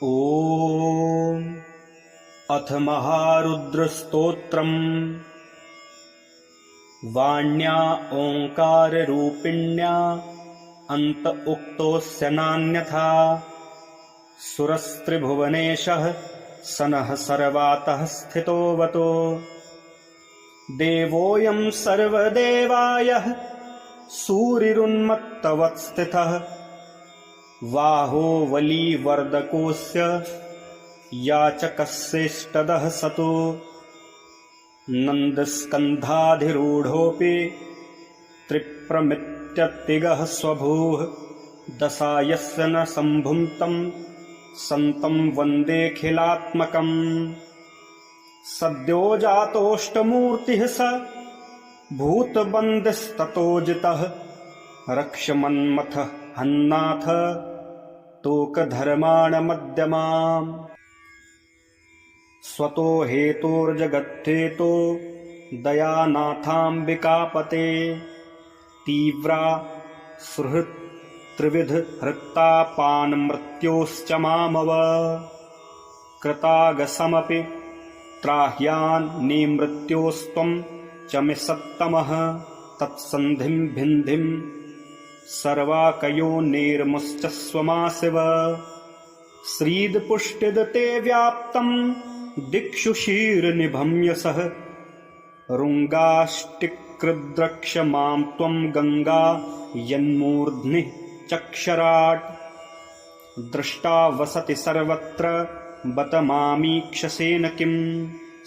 ॐ अथ महारुद्रस्तोत्रम् वाण्या ओङ्काररूपिण्या अन्त उक्तोऽस्य नान्यथा सुरस्त्रिभुवनेशः सनः सर्वातः स्थितोऽवतो देवोऽयं सर्वदेवायः सूरिरुन्मत्तवत्स्थितः वाहोवलीवर्धकोऽस्य याचकस्येष्टदः सतो नन्दस्कन्धाधिरूढोऽपि त्रिप्रमित्यतिगः स्वभूः दशायस्य न सम्भुन्तं सन्तं वन्देऽखिलात्मकम् सद्यो जातोऽष्टमूर्तिः स भूतबन्दिस्ततोजितः रक्ष्मन्मथ हन्नाथ तोकधर्माणमध्यमाम् स्वतो हेतोर्जगद्धेतो दयानाथाम्बिकापते तीव्रा सुहृत् त्रिविध हृत्तापान्मृत्योश्च मामव कृतागसमपि त्राह्यान् निमृत्योस्त्वं च मे सत्तमः तत्सन्धिं भिन्धिं सर्वाकयोनिर्मुश्च स्वमाशिव श्रीदपुष्टिद ते व्याप्तं दिक्षु शीर्निभं यशः रुङ्गाष्टिकृद्रक्ष मां त्वं गङ्गा यन्मूर्ध्नि चक्षराट् दृष्टा वसति सर्वत्र बत मामीक्षसेन किं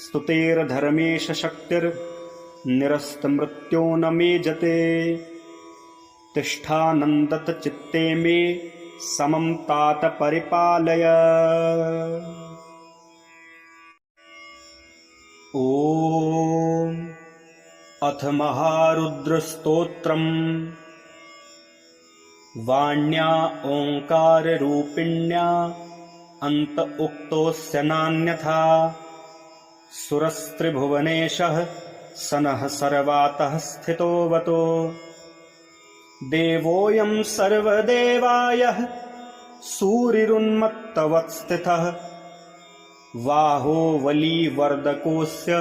स्तुतेर्धर्मेश शक्तिर्निरस्तमृत्यो न मेजते तिष्ठानन्दत चित्ते मे समं तात परिपालय। ॐ अथ महारुद्रस्तोत्रम् वाण्या ओङ्काररूपिण्या अन्त उक्तोऽस्य नान्यथा सुरस्त्रिभुवनेशः सनः सर्वातः स्थितोऽवतो देवोऽयं सर्वदेवायः सूरिरुन्मत्तवत्स्थितः वाहोवलीवर्धकोऽस्य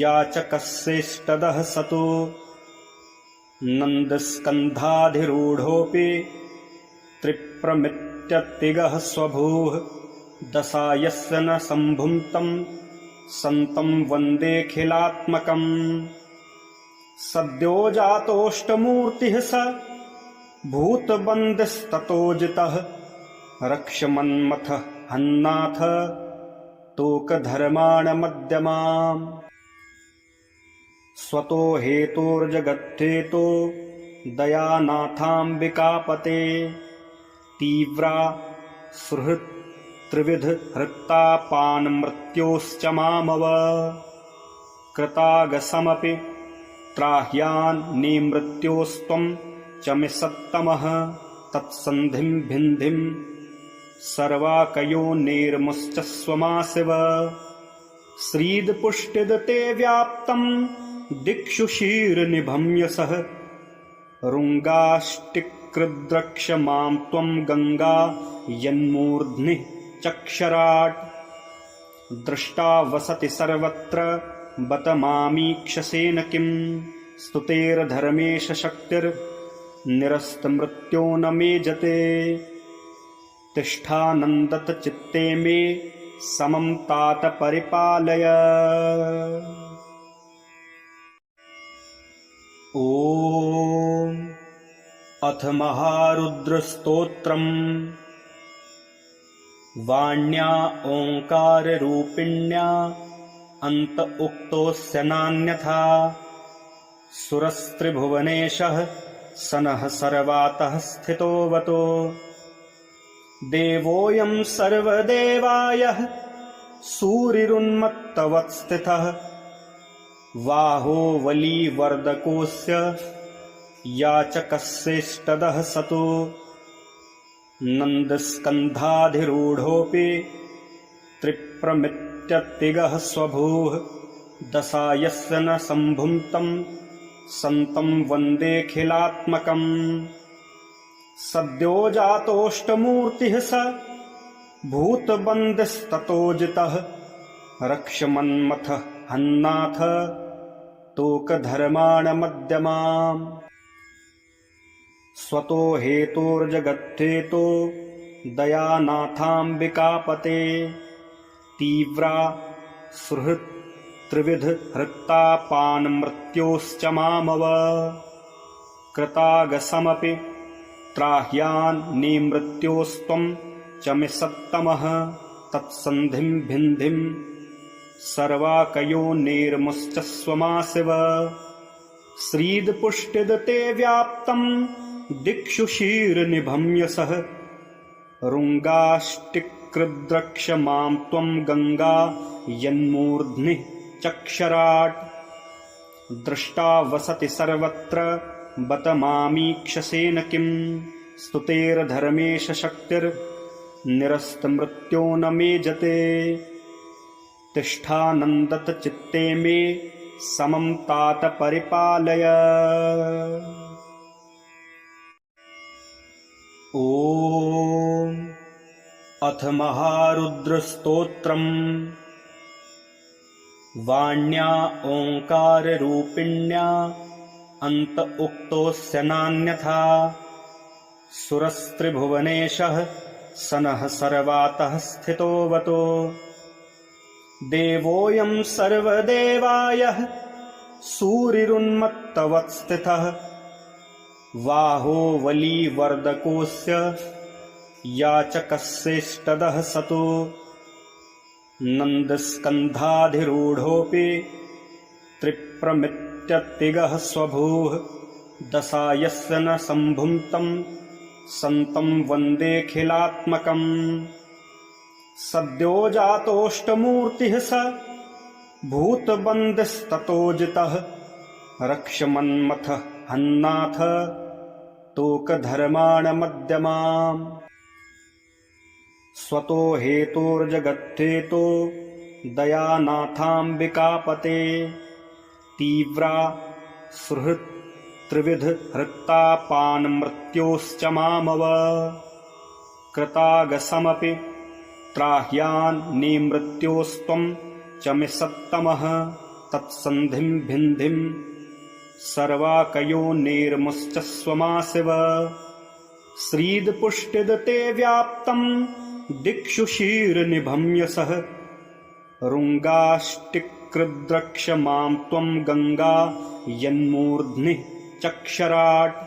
याचकस्येष्टदः सतो नन्दस्कन्धाधिरूढोऽपि त्रिप्रमित्यतिगः स्वभूः दशायस्य न सम्भुन्तं सन्तं वन्देऽखिलात्मकम् सद्यो जातोऽष्टमूर्तिः स भूतबन्दिस्ततोजितः रक्ष्मन्मथ हन्नाथ तोकधर्माणमध्यमाम् स्वतो हेतोर्जगद्धेतो दयानाथाम्बिकापते तीव्रा सुहृत् त्रिविध हृत्तापान्मृत्योश्च मामव कृतागसमपि त्राह्यान् निमृत्योस्त्वं च मे सत्तमः तत्सन्धिं भिन्धिं सर्वाकयोनिर्मुश्च स्वमाशिव श्रीदपुष्टिद ते व्याप्तं दिक्षु शीर्निभं यशः रुङ्गाष्टिकृद्रक्ष मां त्वं गङ्गा यन्मूर्ध्नि चक्षराट् दृष्टा वसति सर्वत्र बत मामीक्षसेन किं स्तुतेर्धर्मेश शक्तिर्निरस्तमृत्यो न मेजते तिष्ठानन्दत चित्ते मे समं तात परिपालय। ॐ अथ महारुद्रस्तोत्रम् वाण्या ओङ्काररूपिण्या अन्त उक्तोऽस्य नान्यथा सुरस्त्रिभुवनेशः सनः सर्वातः स्थितोऽवतो देवोऽयं सर्वदेवायः सूरिरुन्मत्तवत्स्थितः वाहोवलीवर्धकोऽस्य याचकस्येष्टदः सतो नन्दस्कन्धाधिरूढोऽपि त्रिप्रमित्यतिगः स्वभूः दशायस्य न सम्भुन्तं सन्तं वन्देऽखिलात्मकम् सद्यो जातोऽष्टमूर्तिः स भूतबन्दिस्ततोजितः रक्ष्मन्मथ हन्नाथ तोकधर्माणमध्यमाम् स्वतो हेतोर्जगद्धेतो दयानाथाम्बिकापते तीव्रा सुहृत् त्रिविध हृत्तापान्मृत्योश्च मामव कृतागसमपि त्राह्यान् निमृत्योस्त्वं च मे सत्तमः तत्सन्धिं भिन्धिं सर्वाकयोनिर्मुश्च स्वमाशिव श्रीदपुष्टिद ते व्याप्तं दिक्षु शीर्निभंयसः रुङ्गाष्टिकृद्रक्ष मां त्वं गङ्गा यन्मूर्ध्नि चक्षराट् दृष्टा वसति सर्वत्र बत मामीक्षसेन किं स्तुतेर्धर्मेश शक्तिर्निरस्तमृत्यो न मेजते तिष्ठानन्दत चित्ते मे समं तात परिपालय। ॐ अथ महारुद्रस्तोत्रम् वाण्या ओङ्काररूपिण्या अन्त उक्तोऽस्य नान्यथा सुरस्त्रिभुवनेशः सनः सर्वातः स्थितोऽवतो देवोऽयं सर्वदेवायः सूरिरुन्मत्तवत्स्थितः वाहोवलीवर्धकोऽस्य याचकस्येष्टदः सतो नन्दस्कन्धाधिरूढोऽपि त्रिप्रमित्यतिगः स्वभूः दशायस्य न सम्भुन्तं सन्तं वन्देऽखिलात्मकम् सद्यो जातोऽष्टमूर्तिः स भूतबन्दिस्ततोजितः रक्ष्मन्मथ हन्नाथ तोकधर्माणमध्यमाम् स्वतो हेतोर्जगद्धेतो दयानाथाम्बिकापते तीव्रा सुहृत् त्रिविध हृत्तापान्मृत्योश्च मामव कृतागसमपि त्राह्यान् निमृत्योस्त्वं च मे सत्तमः तत्सन्धिं भिन्धिं सर्वाकयोनिर्मुश्च स्वमाशिव श्रीदपुष्टिद ते व्याप्तं दिक्षु शीर्निभंयसः रुङ्गाष्टिकृद्रक्ष मां त्वं गङ्गा यन्मूर्ध्नि चक्षराट्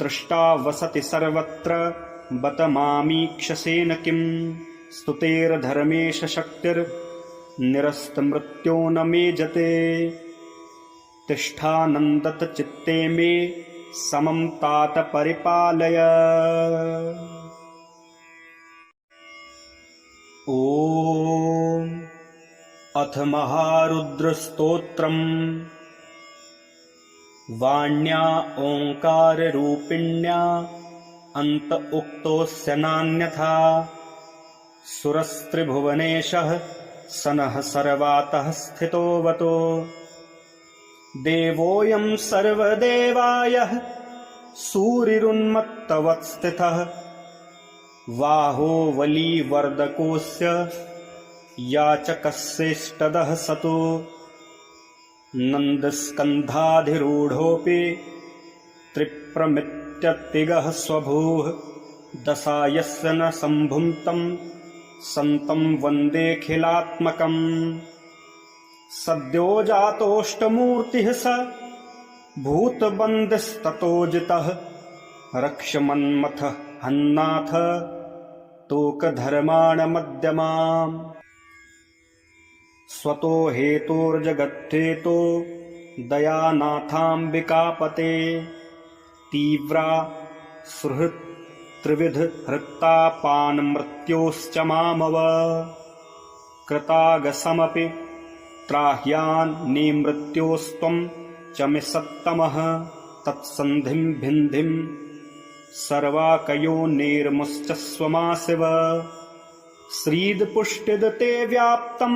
दृष्टा वसति सर्वत्र बत मामीक्षसेन किं स्तुतेर्धर्मेश शक्तिर्निरस्तमृत्यो न मेजते तिष्ठानन्दत चित्ते मे समं तात परिपालय। ॐ अथ महारुद्रस्तोत्रम् वाण्या ओङ्काररूपिण्या अन्त उक्तोऽस्य नान्यथा सुरस्त्रिभुवनेशः सनः सर्वातः स्थितोऽवतो देवोऽयं सर्वदेवायः सूरिरुन्मत्तवत्स्थितः वाहोवलीवर्धकोऽस्य याचकस्येष्टदः सतो नन्दस्कन्धाधिरूढोऽपि त्रिप्रमित्यतिगः स्वभूः दशायस्य न सम्भुन्तं सन्तं वन्देऽखिलात्मकम् सद्यो जातोऽष्टमूर्तिः स भूतबन्दिस्ततोजितः रक्ष्मन्मथ हन्नाथ तोकधर्माणमध्यमाम् स्वतो हेतोर्जगद्धेतो दयानाथाम्बिकापते तीव्रा सुहृत् त्रिविध हृत्तापान्मृत्योश्च मामव कृतागसमपि त्राह्यान् निमृत्योस्त्वं च मे सत्तमः तत्सन्धिं भिन्धिं सर्वाकयोनिर्मुश्च स्वमाशिव श्रीदपुष्टिद ते व्याप्तं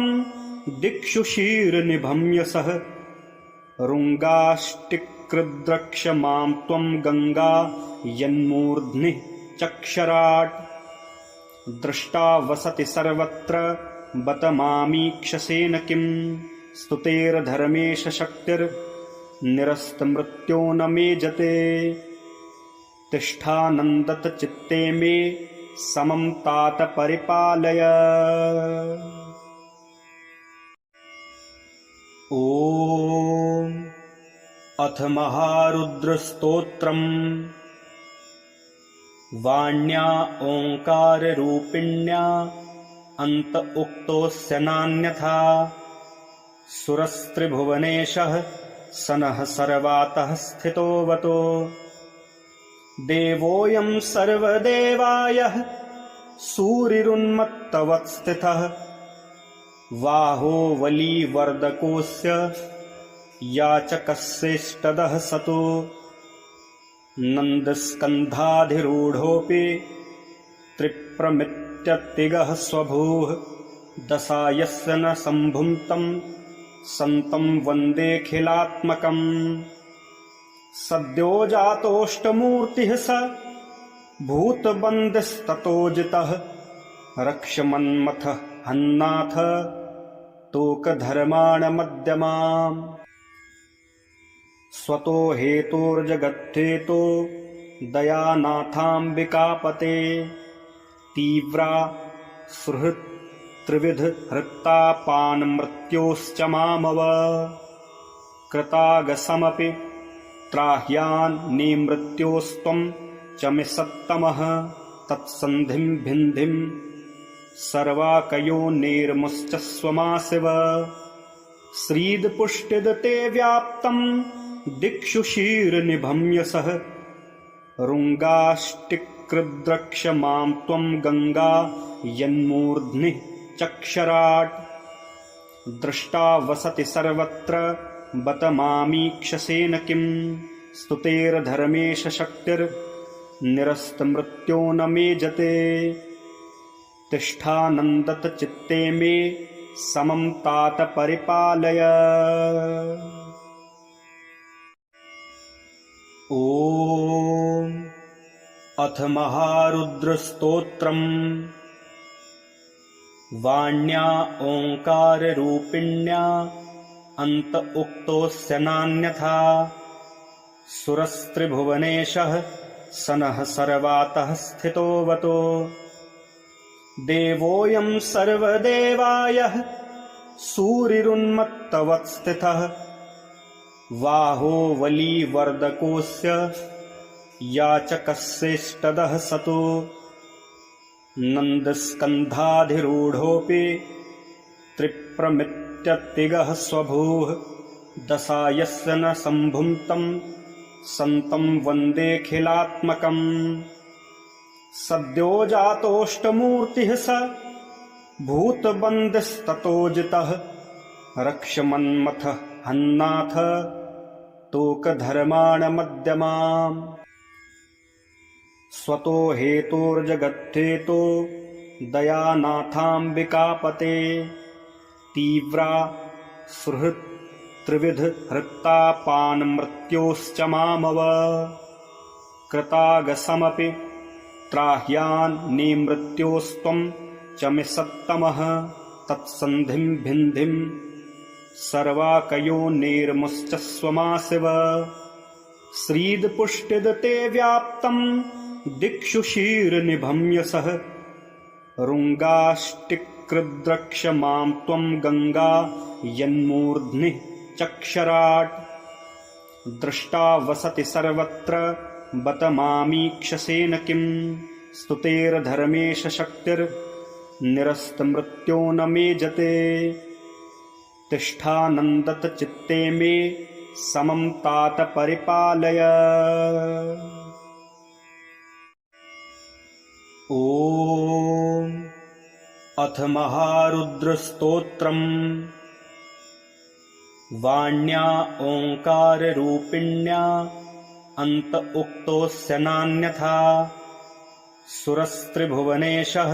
दिक्षु शीर्निभंयसः रुङ्गाष्टिकृद्रक्ष मां त्वं गङ्गा यन्मूर्ध्नि चक्षराट् दृष्टा वसति सर्वत्र बत मामीक्षसे न किम् स्तुतेर्धर्मेश शक्तिर्निरस्तमृत्यो न मेजते तिष्ठानन्दत चित्ते मे समं तात परिपालय। ॐ अथ महारुद्रस्तोत्रम् वाण्या ओङ्काररूपिण्या अन्त उक्तोऽस्य नान्यथा सुरस्त्रिभुवनेशः सनः सर्वातः स्थितोऽवतो देवोऽयं सर्वदेवायः सूरिरुन्मत्तवत्स्थितः वाहो वलीवर्दकोऽस्य याचकस्येष्टदः सतो नन्दस्कन्धाधिरूढोऽपि त्रिप्रमित्यतिगः स्वभूः दशायस्य न सम्भुन्तं सन्तं वन्देऽखिलात्मकम् सद्यो जातोऽष्टमूर्तिः स भूतबन्दिस्ततोजितः रक्ष्मन्मथ हन्नाथ तोकधर्माणमध्यमाम् स्वतो हेतोर्जगद्धेतो दयानाथाम्बिकापते तीव्रा सुहृत् त्रिविध हृत्तापान्मृत्योश्च मामव कृतागसमपि त्राह्यान् निमृत्योस्त्वं च मे सत्तमः तत्सन्धिं भिन्धिं सर्वाकयोर्निमुश्च स्वमाशिव श्रीदपुष्टिदते व्याप्तं दिक्षु शीर्निभं यशः रुङ्गाष्टिकृद्रक्ष मां त्वं गङ्गा यन्मूर्ध्नि चक्षराट् दृष्टा वसति सर्वत्र बत मामीक्षसे न किम् स्तुतेर्धर्मेश शक्तिर्निरस्तमृत्यो न मेजते तिष्ठानन्दत चित्ते मे समं तात परिपालय। ॐ अथ महारुद्रस्तोत्रम् वाण्या ओङ्काररूपिण्या अन्त उक्तोऽस्य नान्यथा सुरस्त्रिभुवनेशः सनः सर्वातः स्थितोऽवतो देवोऽयं सर्वदेवायः सूरिरुन्मत्तवत्स्थितः वाहो वलीवर्दकोऽस्य याचकस्येष्टदः सतो नन्दस्कन्धाधिरूढोऽपि त्रिप्रमित्यतिगः स्वभूः दशायस्य न सम्भुन्तं सन्तं वन्देऽखिलात्मकम् सद्यो जातोऽष्टमूर्तिः स भूतबन्दिस्ततोजितः रक्ष्मन्मथ हन्नाथ तोकधर्माणमध्यमाम् स्वतो हेतोर्जगद्धेतो दयानाथाम्बिकापते तीव्रा सुहृत् त्रिविध हृत्तापान्मृत्योश्च मामव कृतागसमपि त्राह्यान् निमृत्योस्त्वं च मे सत्तमः तत्सन्धिं भिन्धिं सर्वाकयोर्निमुश्च स्वमाशिव श्रीदपुष्टिदते व्याप्तं दिक्षु शीर्निभं यशः रुङ्गाष्टिकृद्रक्ष मां त्वं गङ्गा यन्मूर्ध्नि चक्षराट् दृष्टा वसति सर्वत्र बत मामीक्षसे न किम् स्तुतेर्धर्मेश शक्तिर्निरस्तमृत्यो न मेजते तिष्ठानन्दत चित्ते मे समं तात परिपालय। ॐ अथ महारुद्रस्तोत्रम् वाण्या ओङ्काररूपिण्या अन्त उक्तोऽस्य नान्यथा सुरस्त्रिभुवनेशः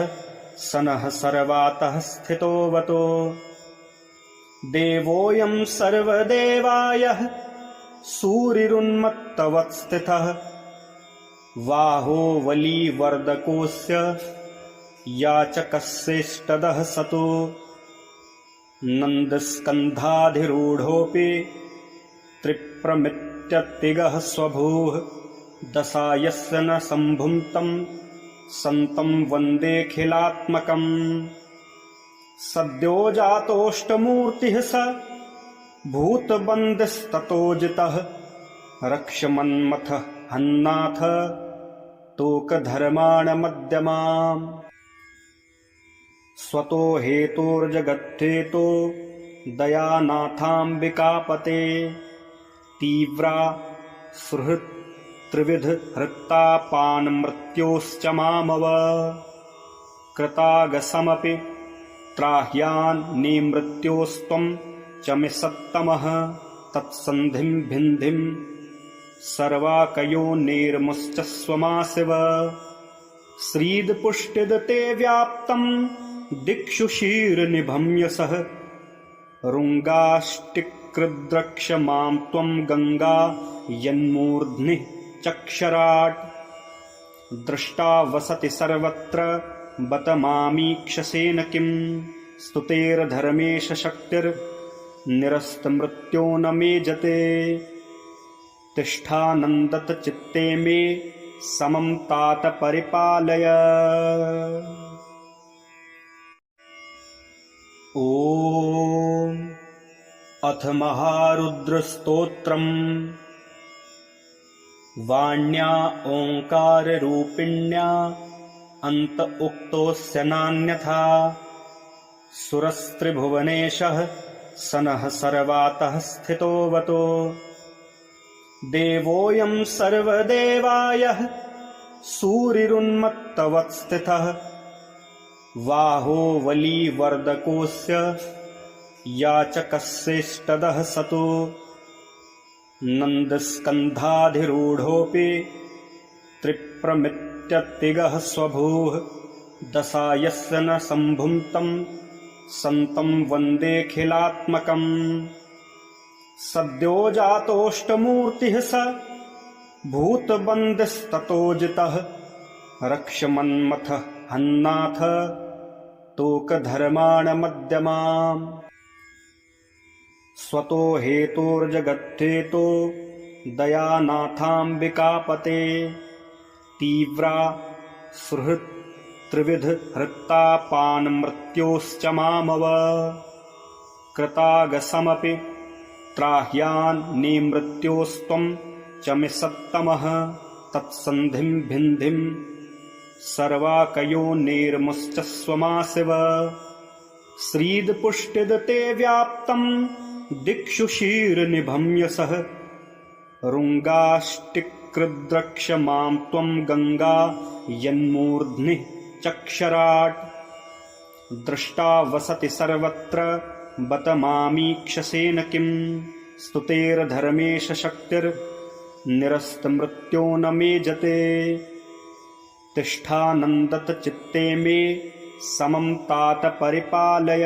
सनः सर्वातः स्थितोऽवतो देवोऽयं सर्वदेवायः सूरिरुन्मत्तवत्स्थितः वाहो वलीवर्दकोऽस्य याचकस्येष्टदः सतो नन्दस्कन्धाधिरूढोऽपि त्रिप्रमित्यतिगः स्वभूः दशायस्य न सम्भुन्तं सन्तं वन्देऽखिलात्मकम् सद्यो जातोऽष्टमूर्तिः स भूतबन्दिस्ततोजितः रक्ष्मन्मथ हन्नाथ तोकधर्माण मध्यमाम् स्वतो हेतोर्जगद्धेतो दयानाथाम्बिकापते तीव्रा सुहृत् त्रिविध हृत्तापान्मृत्योश्च मामव कृतागसमपि त्राह्यान् निमृत्योस्त्वं च मे सत्तमः तत्सन्धिं भिन्धिं सर्वाकयोर्निर्मुश्च स्वमाशिव श्रीदपुष्टिद ते व्याप्तं दिक्षु शीर्निभं यशः रुङ्गाष्टिकृद्रक्ष मां त्वं गङ्गा यन्मूर्ध्नि चक्षराट् दृष्टा वसति सर्वत्र बत मामीक्षसेन किं स्तुतेर्धर्मेश शक्तिर्निरस्तमृत्यो न मेजते तिष्ठानन्दत चित्ते मे समं तात परिपालय। ॐ अथ महारुद्रस्तोत्रम् वाण्या ओङ्काररूपिण्या अन्त उक्तोऽस्य नान्यथा सुरस्त्रिभुवनेशः सनः सर्वातः स्थितोऽवतो देवोऽयं सर्वदेवायः सूरिरुन्मत्तवत्स्थितः वाहोवलीवर्धकोऽस्य याचकस्येष्टदः सतो नन्दस्कन्धाधिरूढोऽपि त्रिप्रमित्यतिगः स्वभूः दशायस्य न सम्भुन्तं सन्तं वन्देऽखिलात्मकम् सद्यो जातोऽष्टमूर्तिः स भूतबन्दिस्ततोजितः रक्ष्मन्मथ हन्नाथ तोकधर्माण मध्यमाम् स्वतो हेतोर्जगद्धेतो दयानाथाम्बिकापते तीव्रा सुहृत् त्रिविध हृत्तापान्मृत्योश्च मामव कृतागसमपि त्राह्यान् निमृत्योस्त्वं च मे सत्तमः तत्सन्धिं भिन्धिं सर्वाकयोर्निर्मुश्च स्वमाशिव श्रीदपुष्टिद ते व्याप्तं दिक्षु शीर्निभं यशः रुङ्गाष्टिकृद्रक्ष मां त्वं गङ्गा यन्मूर्ध्नि चक्षराट् दृष्टा वसति सर्वत्र बत मामीक्षसेन किं स्तुतेर्धर्मेश शक्तिर्निरस्तमृत्यो न मेजते तिष्ठानन्दत चित्ते मे समं तात परिपालय।